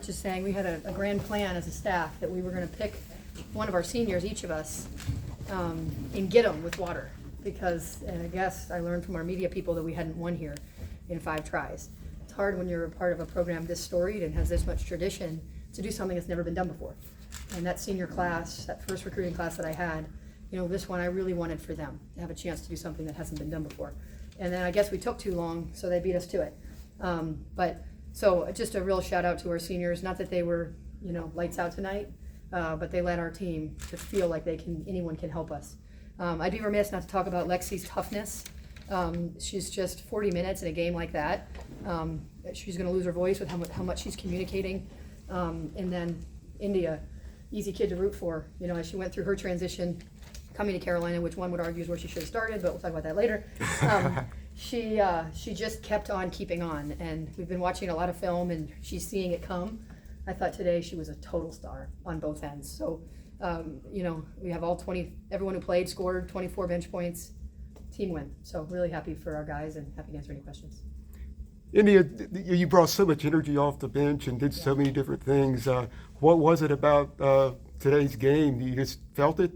Just saying, we had a grand plan as a staff that we were going to pick one of our seniors, each of us, and get them with water. Because, and I guess I learned from our media people that we hadn't won here in 5 tries. It's hard when you're a part of a program this storied and has this much tradition to do something that's never been done before. And that senior class, that first recruiting class that I had, this one I really wanted for them to have a chance to do something that hasn't been done before. And then I guess we took too long, so they beat us to it. So just a real shout out to our seniors, not that they were, lights out tonight, but they led our team to feel like anyone can help us. I'd be remiss not to talk about Lexi's toughness. She's just 40 minutes in a game like that. She's gonna lose her voice with how much she's communicating. And then Indya, easy kid to root for, as she went through her transition coming to Carolina, which one would argue is where she should have started, but we'll talk about that later. She just kept on keeping on, and we've been watching a lot of film, and she's seeing it come. I thought today she was a total star on both ends. So, we have everyone who played scored 24 bench points, team win. So really happy for our guys and happy to answer any questions. Indya, you brought so much energy off the bench and did so many different things. What was it about today's game? You just felt it?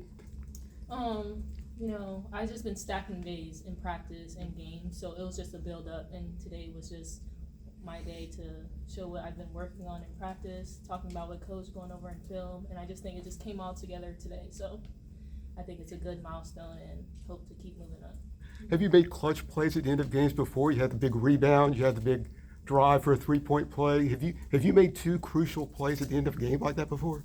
I just been stacking days in practice and games, so it was just a build up, and today was just my day to show what I've been working on in practice, talking about what coach going over in film, and I just think it just came all together today. So I think it's a good milestone and hope to keep moving up. Have you made clutch plays at the end of games before? You had the big rebound, you had the big drive for a 3-point play. Have you made 2 crucial plays at the end of a game like that before?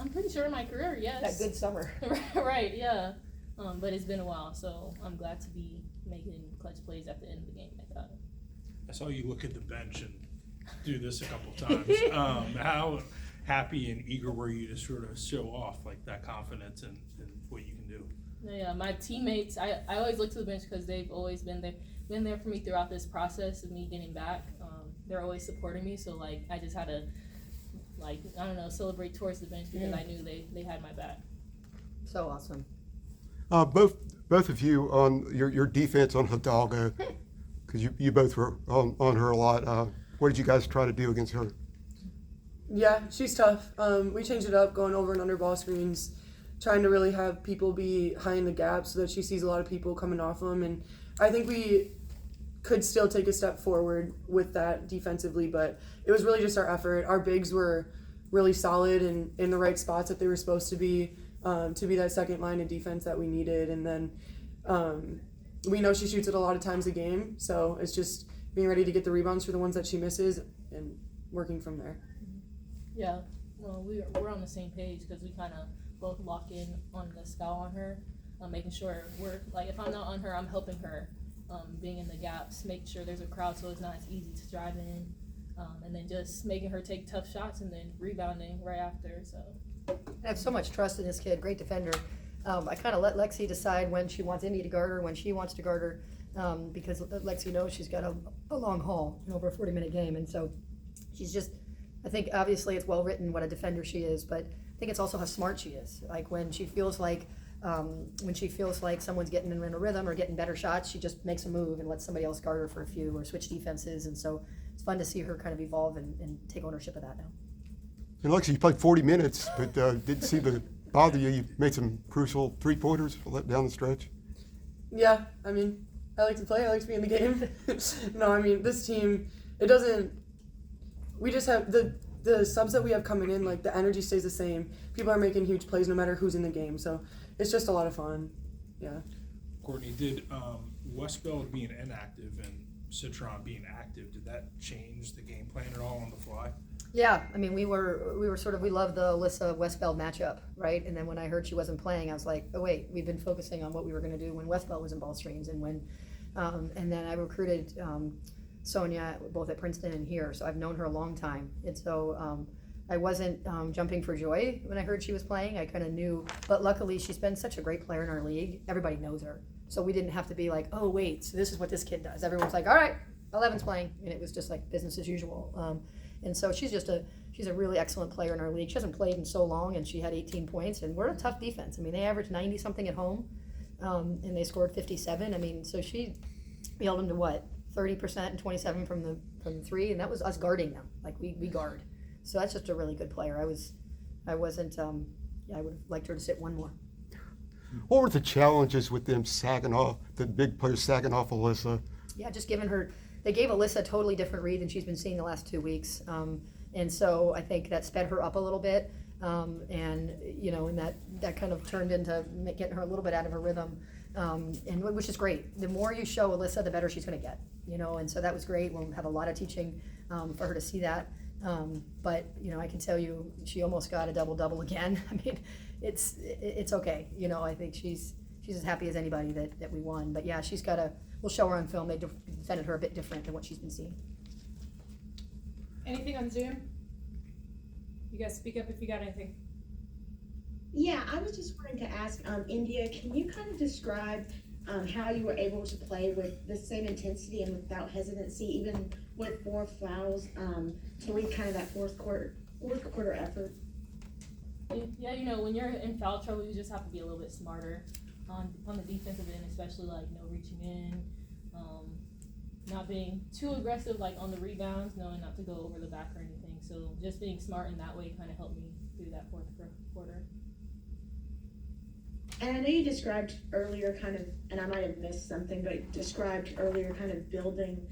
I'm pretty sure in my career, yes. That good summer. Right, yeah. But it's been a while, so I'm glad to be making clutch plays at the end of the game like that. I saw you look at the bench and do this a couple times. How happy and eager were you to sort of show off like that confidence and what you can do? Yeah, my teammates, I always look to the bench because they've always been there for me throughout this process of me getting back. They're always supporting me, so I just had to celebrate towards the bench because I knew they had my back. So awesome. Both of you on your defense on Hidalgo, because you both were on her a lot. What did you guys try to do against her? Yeah, she's tough. We changed it up, going over and under ball screens, trying to really have people be high in the gap so that she sees a lot of people coming off them. And I think we could still take a step forward with that defensively, but it was really just our effort. Our bigs were really solid and in the right spots that they were supposed to be that second line of defense that we needed. And then we know she shoots it a lot of times a game, so it's just being ready to get the rebounds for the ones that she misses and working from there. Yeah, well, we're on the same page because we kind of both lock in on the scout on her, making sure if I'm not on her, I'm helping her, being in the gaps, making sure there's a crowd so it's not as easy to drive in, and then just making her take tough shots and then rebounding right after. So I have so much trust in this kid, great defender. I kind of let Lexi decide when she wants Indya to guard her, when she wants to guard her, because Lexi knows she's got a long haul, over a 40-minute game, and so she's just, I think obviously it's well written what a defender she is, but I think it's also how smart she is. Like when she feels like someone's getting in a rhythm or getting better shots, she just makes a move and lets somebody else guard her for a few or switch defenses, and so it's fun to see her kind of evolve and take ownership of that now. And Lexi, you played 40 minutes, but didn't seem to bother you. You made some crucial 3-pointers down the stretch. Yeah, I like to play. I like to be in the game. No, this team, we just have the subs that we have coming in, the energy stays the same. People are making huge plays no matter who's in the game, so it's just a lot of fun. Yeah. Courtney, did Westbeld being inactive and Citron being active, did that change the game plan at all on the fly? Yeah, we love the Alyssa Westbeld matchup, right? And then when I heard she wasn't playing, I was like, oh wait, we've been focusing on what we were going to do when Westbeld was in ball screens, and then I recruited Sonia both at Princeton and here, so I've known her a long time, and so I wasn't jumping for joy when I heard she was playing. I kind of knew, but luckily she's been such a great player in our league. Everybody knows her, so we didn't have to be like, oh wait, so this is what this kid does. Everyone's like, all right, 11's playing, and it was just like business as usual. And so she's a really excellent player in our league. She hasn't played in so long, and she had 18 points, and we're a tough defense. They averaged 90-something at home, and they scored 57. So we held them to what? 30% and 27 from the three, and that was us guarding them. Like we guard. So that's just a really good player. I wasn't. I would have liked her to sit one more. What were the challenges with them sagging off, the big players sagging off Alyssa? Yeah, just giving her. They gave Alyssa a totally different read than she's been seeing the last 2 weeks, and so I think that sped her up a little bit, and that kind of turned into getting her a little bit out of her rhythm, and which is great. The more you show Alyssa, the better she's going to get, and so that was great. We'll have a lot of teaching for her to see that. But I can tell you, she almost got a double again. I mean, it's okay. I think she's as happy as anybody that we won. But yeah, we'll show her on film. They defended her a bit different than what she's been seeing. Anything on Zoom? You guys speak up if you got anything. Yeah, I was just wanting to ask, Indya, can you kind of describe how you were able to play with the same intensity and without hesitancy, even with 4 fouls, to lead kind of that fourth quarter effort? Yeah, when you're in foul trouble, you just have to be a little bit smarter on the defensive end, especially like reaching in, not being too aggressive like on the rebounds, knowing not to go over the back or anything. So just being smart in that way kind of helped me through that fourth quarter. And I know you described earlier kind of, and I might have missed something, but described earlier kind of building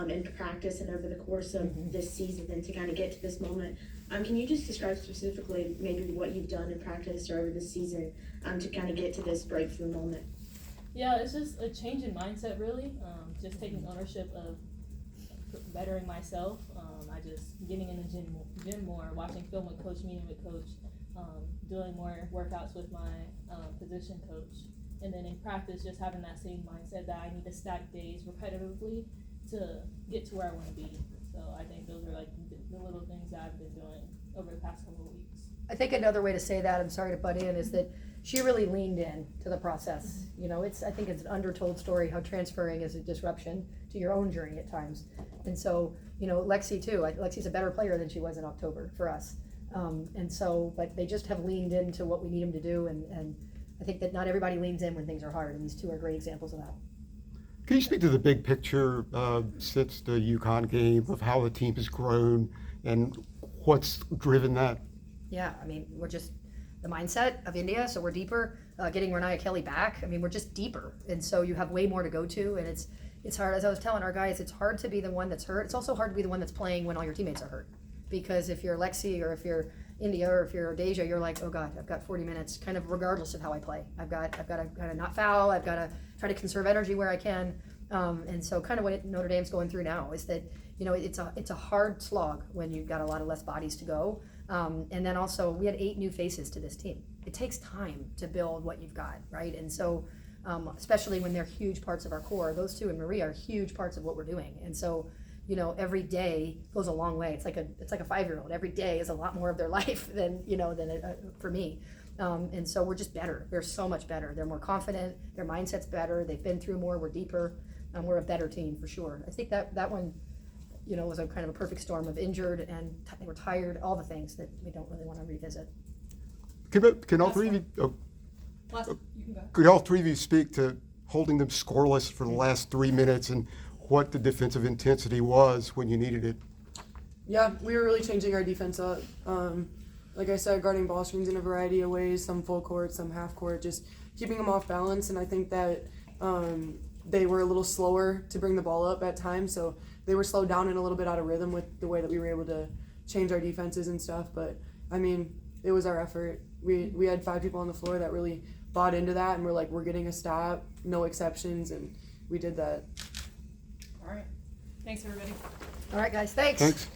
in practice and over the course of this season and to kind of get to this moment. Can you just describe specifically maybe what you've done in practice or over this season to kind of get to this breakthrough moment? Yeah, it's just a change in mindset really, just taking ownership of bettering myself. I just getting in the gym more, watching film with coach, meeting with coach, doing more workouts with my position coach, and then in practice just having that same mindset that I need to stack days repetitively to get to where I want to be. So I think those are like the little things that I've been doing over the past couple of weeks. I think another way to say that, I'm sorry to butt in, is that she really leaned in to the process. I think it's an undertold story how transferring is a disruption to your own journey at times. And so, Lexi too. Lexi's a better player than she was in October for us. But they just have leaned into what we need them to do, and I think that not everybody leans in when things are hard, and these two are great examples of that. Can you speak to the big picture since the UConn game of how the team has grown and what's driven that? Yeah, I mean, we're just the mindset of Indya, so we're deeper. Getting Renaya Kelly back, I mean, we're just deeper, and so you have way more to go to, and it's hard. As I was telling our guys, it's hard to be the one that's hurt. It's also hard to be the one that's playing when all your teammates are hurt, because if you're Lexi or if you're Indya or if you're Deja, you're like, oh God, I've got 40 minutes, kind of regardless of how I play. I've got to kind of not foul. I've got to try to conserve energy where I can, and so kind of what Notre Dame's going through now is that it's a hard slog when you've got a lot of less bodies to go. And then also, we had 8 new faces to this team. It takes time to build what you've got, right? And so, especially when they're huge parts of our core, those two and Maria are huge parts of what we're doing. And so, every day goes a long way. It's like a 5-year-old. Every day is a lot more of their life than for me. And so we're just better. We're so much better. They're more confident. Their mindset's better. They've been through more. We're deeper. We're a better team for sure. I think that one, was a kind of a perfect storm of injured and they were tired, all the things that we don't really want to revisit. Can all three of you? You can go. Could all three of you speak to holding them scoreless for the last 3 minutes and what the defensive intensity was when you needed it? Yeah, we were really changing our defense up. Like I said, guarding ball screens in a variety of ways, some full court, some half court, just keeping them off balance. And I think that they were a little slower to bring the ball up at times, so they were slowed down and a little bit out of rhythm with the way that we were able to change our defenses and stuff. But I mean, it was our effort. We had 5 people on the floor that really bought into that, and we're like, we're getting a stop, no exceptions, and we did that. All right. Thanks, everybody. All right, guys, thanks. Thanks.